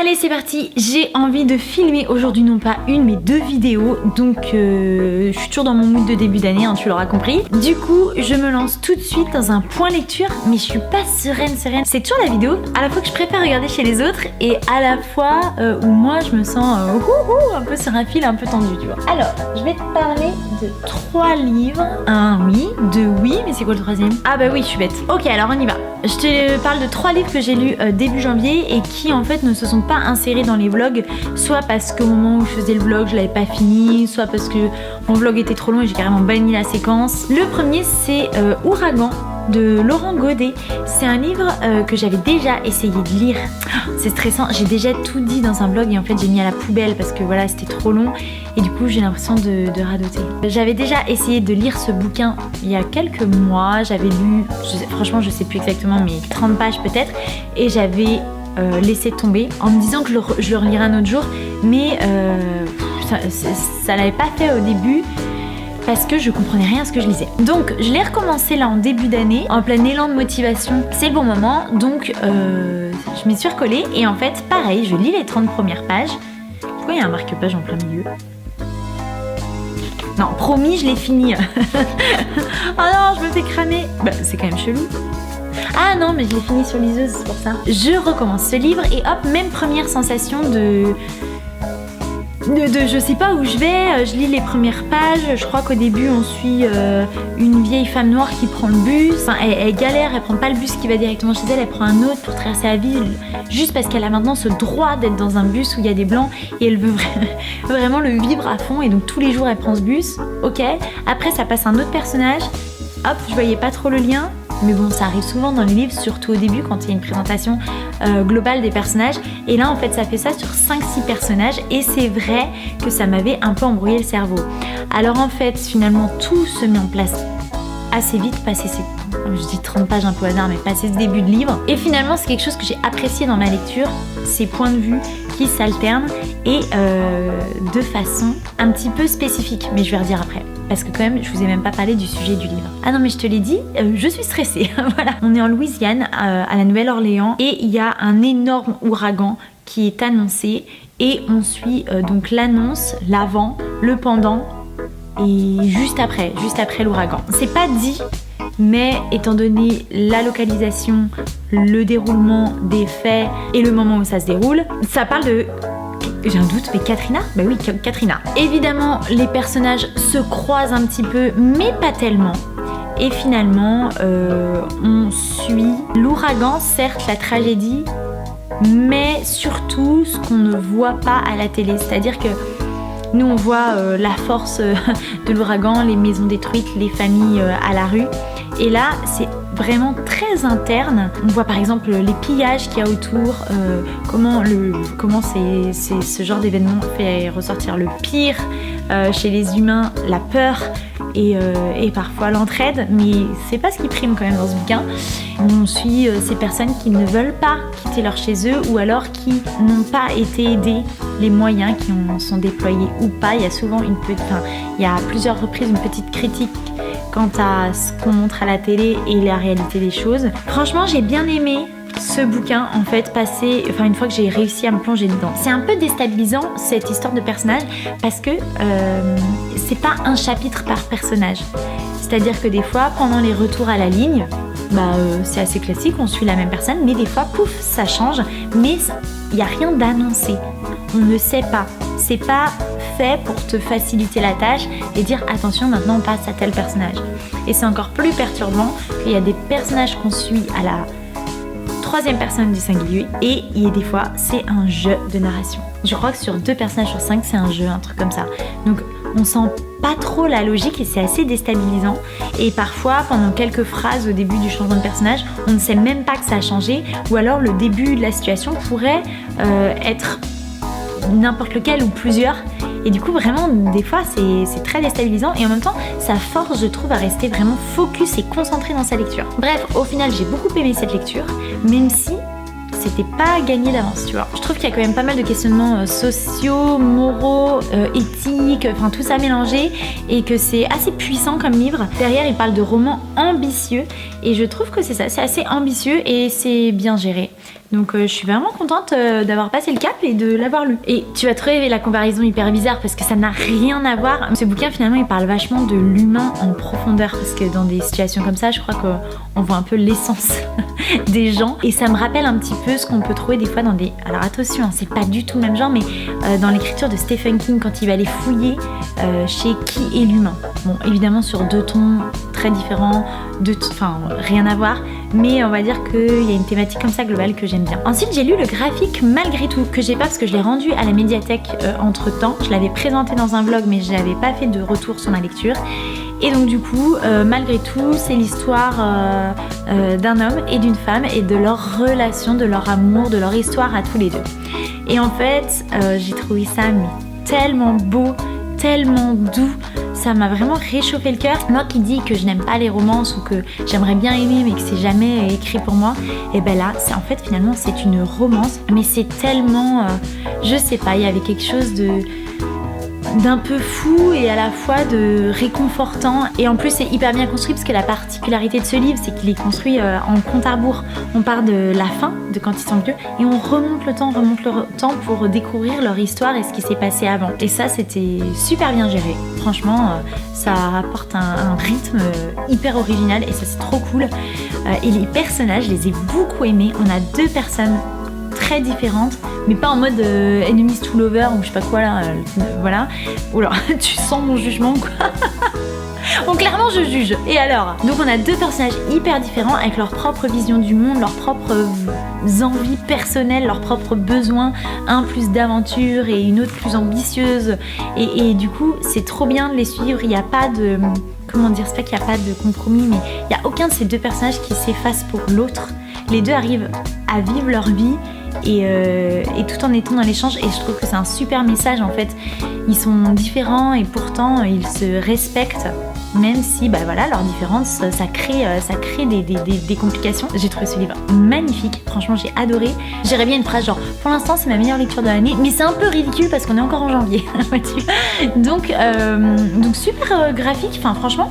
Allez c'est parti, j'ai envie de filmer aujourd'hui non pas une mais 2 vidéos, donc je suis toujours dans mon mood de début d'année, hein, tu l'auras compris. Du coup je me lance tout de suite dans un point lecture, mais je suis pas sereine. C'est toujours la vidéo à la fois que je préfère regarder chez les autres et à la fois où moi je me sens un peu sur un fil un peu tendu, tu vois. Alors je vais te parler de 3 livres, un oui, 2 oui, mais c'est quoi le troisième? Ah bah oui je suis bête. Ok alors on y va. Je te parle de 3 livres que j'ai lus début janvier et qui en fait ne se sont pas insérés dans les vlogs, soit parce qu'au moment où je faisais le vlog je l'avais pas fini, soit parce que mon vlog était trop long et j'ai carrément banni la séquence. Le premier c'est Ouragan de Laurent Godet. C'est un livre que j'avais déjà essayé de lire. C'est stressant, j'ai déjà tout dit dans un vlog et en fait j'ai mis à la poubelle parce que voilà c'était trop long et du coup j'ai l'impression de radoter. J'avais déjà essayé de lire ce bouquin il y a quelques mois, j'avais lu, franchement je sais plus exactement mais 30 pages peut-être et j'avais laissé tomber en me disant que je le relirai un autre jour mais ça l'avait pas fait au début parce que je comprenais rien à ce que je lisais. Donc je l'ai recommencé là en début d'année, en plein élan de motivation, c'est le bon moment, donc je m'y suis recollée et en fait pareil, je lis les 30 premières pages. Pourquoi il y a un marque-page en plein milieu? Non, promis, je l'ai fini. Oh non, je me fais cramer. Bah c'est quand même chelou. Ah non, mais je l'ai fini sur liseuse, c'est pour ça. Je recommence ce livre et hop, même première sensation de je sais pas où je vais, je lis les premières pages, je crois qu'au début on suit une vieille femme noire qui prend le bus, enfin, elle galère, elle prend pas le bus qui va directement chez elle, elle prend un autre pour traverser la ville, juste parce qu'elle a maintenant ce droit d'être dans un bus où il y a des blancs et elle veut vraiment le vivre à fond et donc tous les jours elle prend ce bus, ok, après ça passe un autre personnage, hop, je voyais pas trop le lien. Mais bon, ça arrive souvent dans les livres, surtout au début quand il y a une présentation globale des personnages. Et là, en fait, ça fait ça sur 5-6 personnages. Et c'est vrai que ça m'avait un peu embrouillé le cerveau. Alors en fait, finalement, tout se met en place assez vite, passé ces, je dis 30 pages un peu hasard, mais passé ce début de livre. Et finalement, c'est quelque chose que j'ai apprécié dans ma lecture, ces points de vue qui s'alternent et de façon un petit peu spécifique. Mais je vais redire après. Parce que quand même, je vous ai même pas parlé du sujet du livre. Ah non mais je te l'ai dit, je suis stressée, voilà. On est en Louisiane, à la Nouvelle-Orléans, et il y a un énorme ouragan qui est annoncé, et on suit donc l'annonce, l'avant, le pendant, et juste après l'ouragan. C'est pas dit, mais étant donné la localisation, le déroulement des faits, et le moment où ça se déroule, ça parle de... J'ai un doute, mais Katrina? Bah oui, Katrina. Évidemment, les personnages se croisent un petit peu, mais pas tellement. Et finalement, on suit l'ouragan, certes la tragédie, mais surtout ce qu'on ne voit pas à la télé. C'est-à-dire que nous, on voit la force de l'ouragan, les maisons détruites, les familles à la rue. Et là, c'est vraiment très interne. On voit par exemple les pillages qu'il y a autour, comment ce genre d'événement fait ressortir le pire chez les humains, la peur et parfois l'entraide, mais c'est pas ce qui prime quand même dans ce bouquin. On suit ces personnes qui ne veulent pas quitter leur chez eux ou alors qui n'ont pas été aidées, les moyens qui en sont déployés ou pas. Il y a souvent il y a à plusieurs reprises une petite critique quant à ce qu'on montre à la télé et la réalité des choses. Franchement, j'ai bien aimé ce bouquin, en fait, une fois que j'ai réussi à me plonger dedans. C'est un peu déstabilisant, cette histoire de personnage, parce que c'est pas un chapitre par personnage. C'est-à-dire que des fois, pendant les retours à la ligne, c'est assez classique, on suit la même personne, mais des fois, pouf, ça change, mais il n'y a rien d'annoncé. On ne sait pas. C'est pas fait pour te faciliter la tâche et dire attention, maintenant on passe à tel personnage. Et c'est encore plus perturbant qu'il y a des personnages qu'on suit à la 3e personne du singulier et il y a des fois c'est un jeu de narration. Je crois que sur 2 personnages sur 5 c'est un jeu, un truc comme ça. Donc on sent pas trop la logique et c'est assez déstabilisant. Et parfois pendant quelques phrases au début du changement de personnage, on ne sait même pas que ça a changé ou alors le début de la situation pourrait être n'importe lequel ou plusieurs. Et du coup vraiment des fois c'est très déstabilisant et en même temps ça force je trouve à rester vraiment focus et concentré dans sa lecture. Bref, au final j'ai beaucoup aimé cette lecture, même si c'était pas gagné d'avance, tu vois. Je trouve qu'il y a quand même pas mal de questionnements sociaux, moraux, éthiques, enfin tout ça mélangé et que c'est assez puissant comme livre. Derrière il parle de romans ambitieux et je trouve que c'est ça, c'est assez ambitieux et c'est bien géré. Donc je suis vraiment contente d'avoir passé le cap et de l'avoir lu. Et tu vas trouver la comparaison hyper bizarre parce que ça n'a rien à voir. Ce bouquin finalement il parle vachement de l'humain en profondeur parce que dans des situations comme ça je crois qu'on voit un peu l'essence des gens. Et ça me rappelle un petit peu ce qu'on peut trouver des fois dans des... Alors attention, hein, c'est pas du tout le même genre, mais dans l'écriture de Stephen King quand il va aller fouiller chez Qui est l'humain. Bon, évidemment sur 2 tons très différents, enfin rien à voir, mais on va dire qu'il y a une thématique comme ça globale que j'aime bien. Ensuite j'ai lu le graphique Malgré tout, que j'ai pas parce que je l'ai rendu à la médiathèque entre temps. Je l'avais présenté dans un vlog mais je n'avais pas fait de retour sur ma lecture. Et donc du coup, Malgré tout, c'est l'histoire d'un homme et d'une femme et de leur relation, de leur amour, de leur histoire à tous les deux. Et en fait, j'ai trouvé ça mais tellement beau, tellement doux, ça m'a vraiment réchauffé le cœur. Moi qui dis que je n'aime pas les romances ou que j'aimerais bien aimer mais que c'est jamais écrit pour moi, et ben là, c'est en fait finalement c'est une romance, mais c'est tellement, je sais pas, il y avait quelque chose d'un peu fou et à la fois de réconfortant. Et en plus c'est hyper bien construit parce que la particularité de ce livre c'est qu'il est construit en compte à rebours. On part de la fin, de quand ils sont vieux, et on remonte le temps pour découvrir leur histoire et ce qui s'est passé avant. Et ça c'était super bien géré. Franchement ça apporte un rythme hyper original et ça c'est trop cool. Et les personnages, je les ai beaucoup aimés. On a 2 personnes très différentes, mais pas en mode enemies to lover ou je sais pas quoi là, voilà. Oula, tu sens mon jugement quoi. Bon, clairement je juge. Et alors? Donc on a 2 personnages hyper différents avec leur propre vision du monde, leurs propres envies personnelles, leurs propres besoins, un plus d'aventure et une autre plus ambitieuse. Et du coup c'est trop bien de les suivre. Il n'y a pas de... Comment dire? C'est pas qu'il n'y a pas de compromis, mais il n'y a aucun de ces 2 personnages qui s'efface pour l'autre. Les 2 arrivent à vivre leur vie et tout en étant dans l'échange, et je trouve que c'est un super message en fait. Ils sont différents et pourtant ils se respectent, même si bah voilà, leur différence ça crée des complications. J'ai trouvé ce livre magnifique, franchement j'ai adoré. J'irais bien une phrase genre pour l'instant c'est ma meilleure lecture de l'année, mais c'est un peu ridicule parce qu'on est encore en janvier. donc super graphique, enfin franchement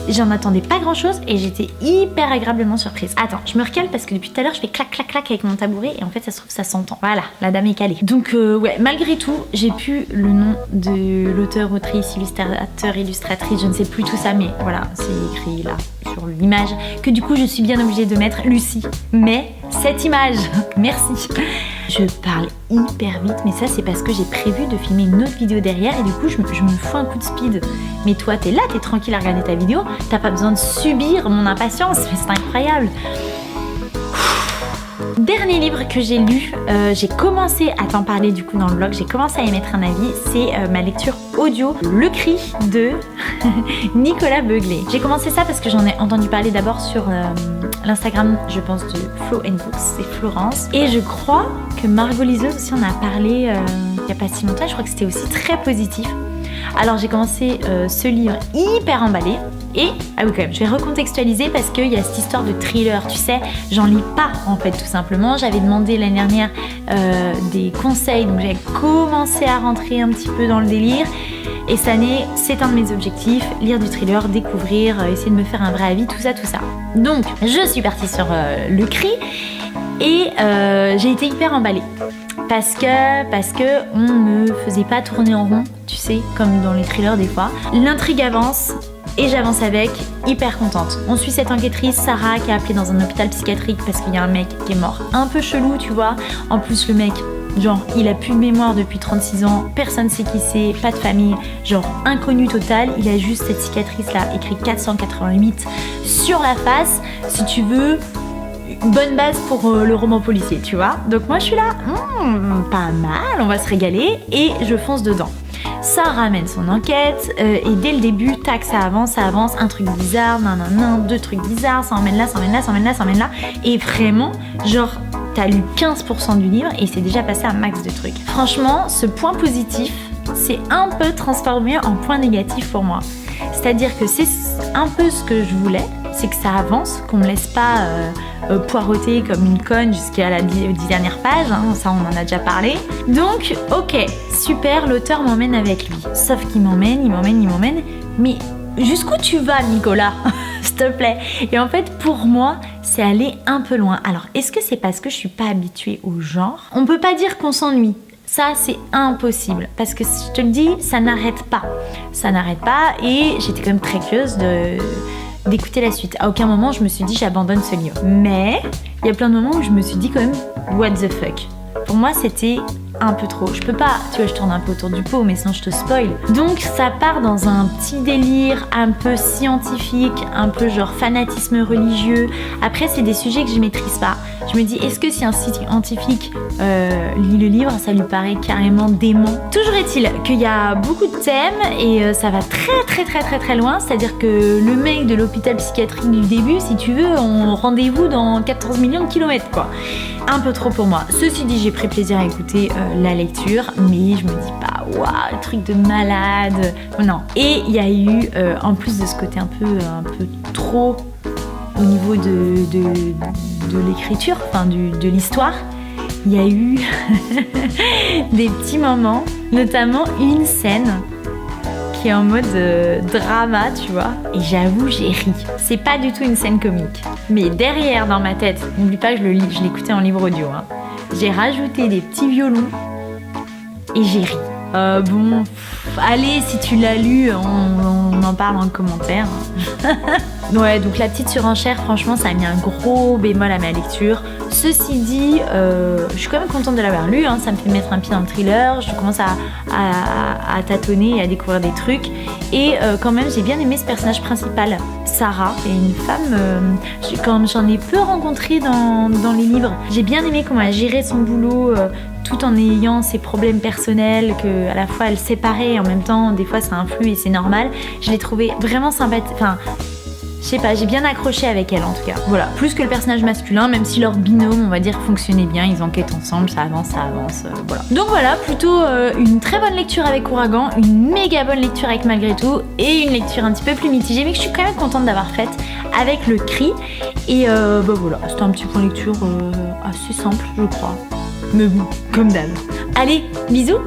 j'en attendais pas grand chose et j'étais hyper agréablement surprise. Attends, je me recale parce que depuis tout à l'heure je fais clac clac clac avec mon tabouret et en fait ça se trouve ça s'entend. Voilà, la dame est calée. Donc ouais, Malgré tout, j'ai plus le nom de l'auteur, autrice, illustrateur, illustratrice, je ne sais plus tout ça, mais voilà, c'est écrit là sur l'image que du coup je suis bien obligée de mettre Lucie. Mais cette image, merci. Je parle hyper vite, mais ça c'est parce que j'ai prévu de filmer une autre vidéo derrière et du coup je me fous un coup de speed. Mais toi t'es là, t'es tranquille à regarder ta vidéo, t'as pas besoin de subir mon impatience, c'est incroyable. Dernier livre que j'ai lu, j'ai commencé à t'en parler du coup dans le vlog, j'ai commencé à y mettre un avis, c'est ma lecture audio Le Cri de Nicolas Beuglet. J'ai commencé ça parce que j'en ai entendu parler d'abord sur l'Instagram, je pense, de Flo & Books, c'est Florence. Et je crois que Margot Liseuse aussi en a parlé il n'y a pas si longtemps, je crois que c'était aussi très positif. Alors j'ai commencé ce livre hyper emballé. Et, ah oui quand même, je vais recontextualiser parce qu'il y a cette histoire de thriller, tu sais, j'en lis pas en fait tout simplement. J'avais demandé l'année dernière des conseils, donc j'ai commencé à rentrer un petit peu dans le délire. Et cette année, c'est un de mes objectifs, lire du thriller, découvrir, essayer de me faire un vrai avis, tout ça. Donc, je suis partie sur Le Cri et j'ai été hyper emballée. Parce que on me faisait pas tourner en rond, tu sais, comme dans les thrillers des fois. L'intrigue avance. Et j'avance avec, hyper contente. On suit cette enquêtrice, Sarah, qui est appelée dans un hôpital psychiatrique parce qu'il y a un mec qui est mort un peu chelou, tu vois. En plus, le mec, genre, il a plus de mémoire depuis 36 ans, personne sait qui c'est, pas de famille, genre inconnu total. Il a juste cette cicatrice-là, écrit 488 sur la face, si tu veux. Bonne base pour le roman policier, tu vois. Donc moi, je suis là, pas mal, on va se régaler, et je fonce dedans. Ça ramène son enquête et dès le début, tac, ça avance, un truc bizarre, deux trucs bizarres, ça emmène là. Et vraiment, genre, t'as lu 15% du livre et c'est déjà passé un max de trucs. Franchement, ce point positif, c'est un peu transformé en point négatif pour moi. C'est-à-dire que c'est un peu ce que je voulais, c'est que ça avance, qu'on me laisse pas poireauter comme une conne jusqu'à la 10 dernières pages, hein, ça on en a déjà parlé. Donc ok, super, l'auteur m'emmène avec lui. Sauf qu'il m'emmène, mais jusqu'où tu vas Nicolas? s'il te plaît. Et en fait, pour moi, c'est aller un peu loin. Alors, est-ce que c'est parce que je suis pas habituée au genre? On peut pas dire qu'on s'ennuie. Ça, c'est impossible. Parce que je te le dis, ça n'arrête pas. Ça n'arrête pas. Et j'étais quand même très curieuse d'écouter la suite. À aucun moment, je me suis dit, j'abandonne ce livre. Mais il y a plein de moments où je me suis dit quand même, what the fuck. Pour moi, c'était un peu trop. Je peux pas, tu vois, je tourne un peu autour du pot, mais sinon je te spoil. Donc ça part dans un petit délire un peu scientifique, un peu genre fanatisme religieux. Après, c'est des sujets que je maîtrise pas. Je me dis, est-ce que si un scientifique lit le livre, ça lui paraît carrément dément? Toujours est-il qu'il y a beaucoup de thèmes et ça va très loin. C'est-à-dire que le mec de l'hôpital psychiatrique du début, si tu veux, on rendez-vous dans 14 millions de kilomètres, quoi. Un peu trop pour moi. Ceci dit, j'ai pris plaisir à écouter la lecture, mais je me dis pas, waouh, truc de malade. Non. Et il y a eu, en plus de ce côté un peu trop au niveau de l'écriture, enfin de l'histoire, il y a eu des petits moments, notamment une scène qui est en mode drama, tu vois. Et j'avoue, j'ai ri. C'est pas du tout une scène comique. Mais derrière, dans ma tête, n'oublie pas que je l'écoutais en livre audio, hein, j'ai rajouté des petits violons et j'ai ri. Bon, allez, si tu l'as lu, on en parle en commentaire. Ouais, donc la petite surenchère, franchement, ça a mis un gros bémol à ma lecture. Ceci dit, je suis quand même contente de l'avoir lu, hein. Ça me fait mettre un pied dans le thriller, je commence à tâtonner et à découvrir des trucs. Et quand même, j'ai bien aimé ce personnage principal. Sarah est une femme, quand j'en ai peu rencontré dans les livres, j'ai bien aimé comment elle gérait son boulot, tout en ayant ses problèmes personnels, que à la fois elle séparait et en même temps, des fois ça influe et c'est normal. Je l'ai trouvée vraiment sympathique, enfin, je sais pas, j'ai bien accroché avec elle en tout cas. Voilà, plus que le personnage masculin, même si leur binôme, on va dire, fonctionnait bien, ils enquêtent ensemble, ça avance, voilà. Donc voilà, plutôt une très bonne lecture avec Ouragan, une méga bonne lecture avec Malgré tout, et une lecture un petit peu plus mitigée, mais que je suis quand même contente d'avoir faite avec Le Cri. Et bah voilà, c'était un petit point lecture assez simple, je crois. Mais bon, comme d'hab. Allez, bisous!